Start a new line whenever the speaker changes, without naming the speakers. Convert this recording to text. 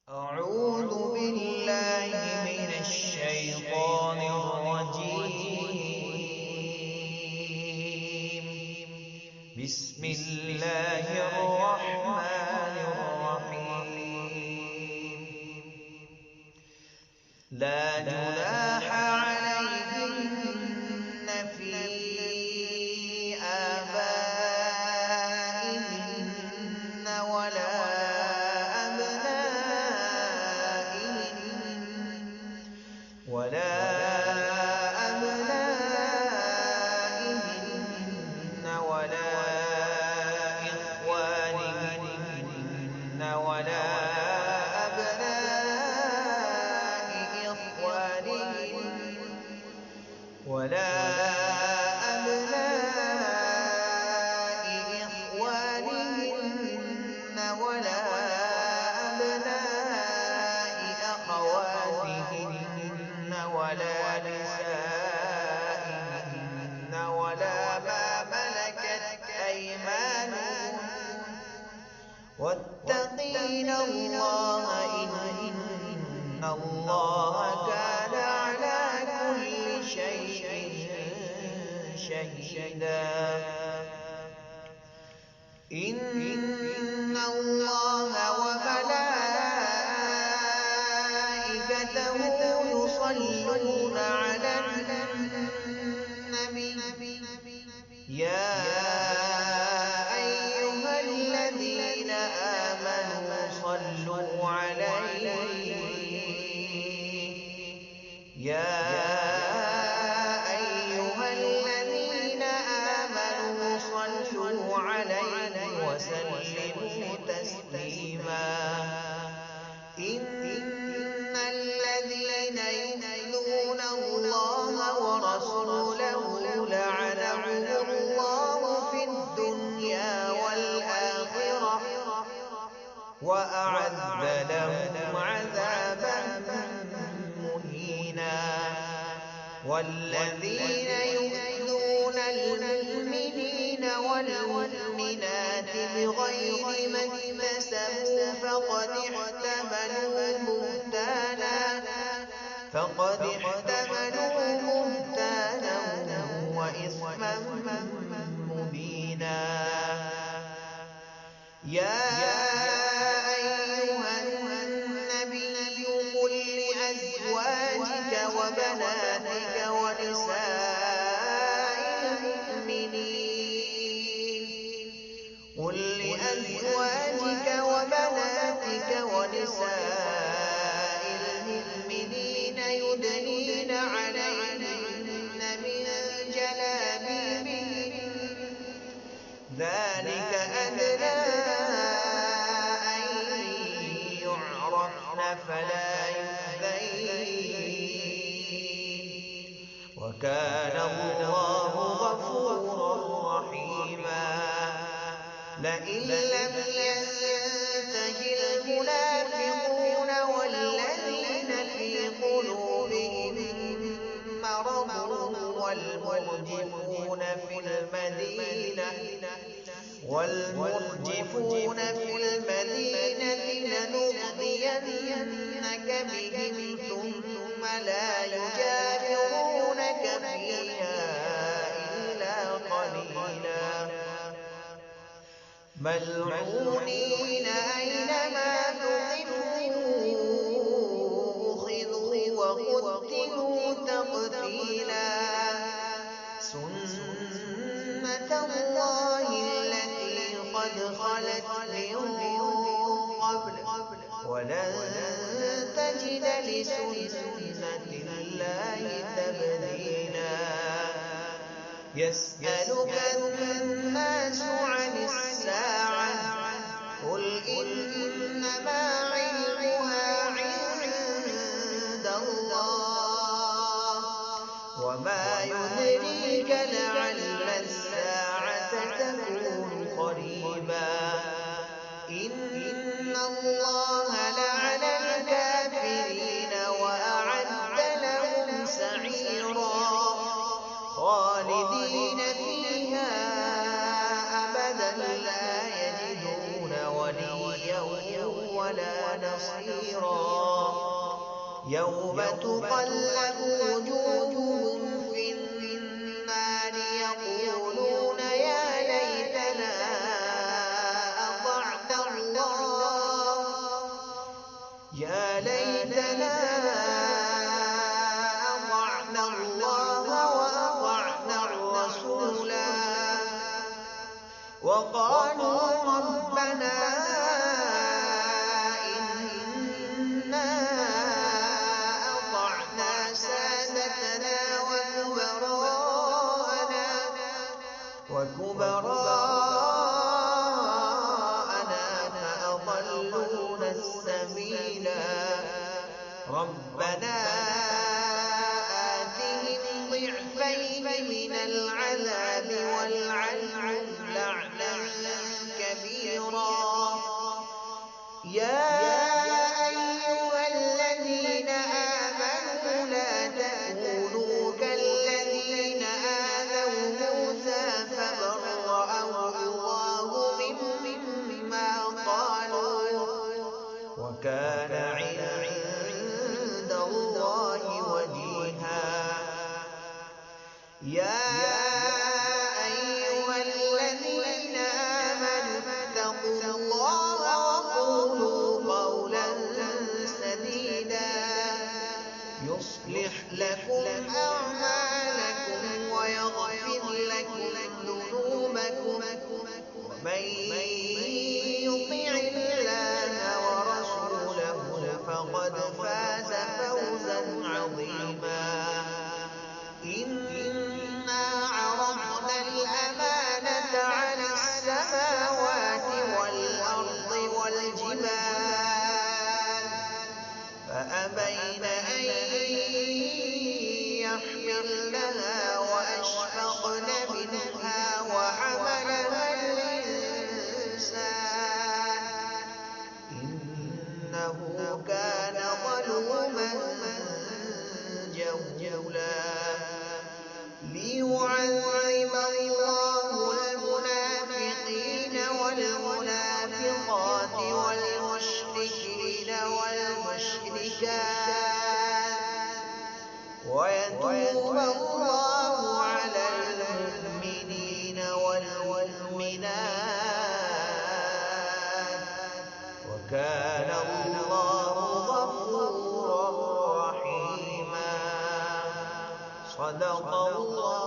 أعوذ بالله من الشيطان الرجيم. بسم الله الرحمن الرحيم. لا جناح عليهن في آبائهن أبنائهن ولا إخوانهن ولا أبناء إخوانهن ولا أبناء أخواتهن ولا نسائهن ولا ما ملكت أيمانهن واتقين الله إن الله كان على كل شيء شهيدا. إن الله وملائكته يصلون على النبي يا أيها الذين آمنوا صلوا عليه وسلموا تسليما. إن الذين يؤذون الله ورسوله لعنهم الله في الدنيا والآخرة وأعد لهم عذابا مهينا. والذين يؤذون المؤمنين والمؤمنات بغير ما اكتسبوا فقد احتملوا بهتانا وإثما مبينا. يا أيها النبي قل لأزواجك وبناتك ونساء المؤمنين يدنين عليهن من جلابيبهن ذلك أدنى أن يعرفن فلا يؤذين وكان الله غفورا رحيما. لئن لم ينته المنافقون والذين في قلوبهم مرض والمرجفون في المدينة لنغرينك بهم ثم لا يجاورونك فيها إلا قليلا. ملعونين أينما ثقفوا أخذوا وقتلوا تقتيلا. سنة الله التي قد خلت من قبل ولن تجد لسنة الله تبديلا. يسألك الناس عن الساعة قل إنما علمها عند الله وما يدريك لعل الساعة تكون قريبا. إن الله لعن الكافرين وأعد لهم سعيرا خالدين فيها أبدا لا يجدون وليا ولا نصيرا يوم تقلب وجوههم في النار يقولون يا ليتنا أطعنا الله وأطعنا الرسولا وقالوا ربنا إنا أطعنا سادتنا وكبراءنا فأضلونا السبيلا ربنا آتهم ضعفين من العذاب والعنهم لعنا كبيرا يا أيها الذين آمنوا لا تكونوا كالذين آذوا موسى فبرأه الله مما قالوا وكان عند الله وجيها يا أيها الذين آمنوا اتقوا الله وقولوا قولا سديدا يصلح لكم أعمالكم ويغفر لكم ذنوبكم ومن يطع الله ورسوله فقد فاز فوزا عظيما إنا عرضنا الأمانة على السماوات والأرض والجبال فأبين أن يحملنها وأشفقن منها وحملها الإنسان إنه كان ظلوما جهولا ليعذب الله المنافقين والمنافقات والمشركين والمشركات ويتوب الله على المؤمنين والمؤمنات وكان الله غفورا رحيما صدق الله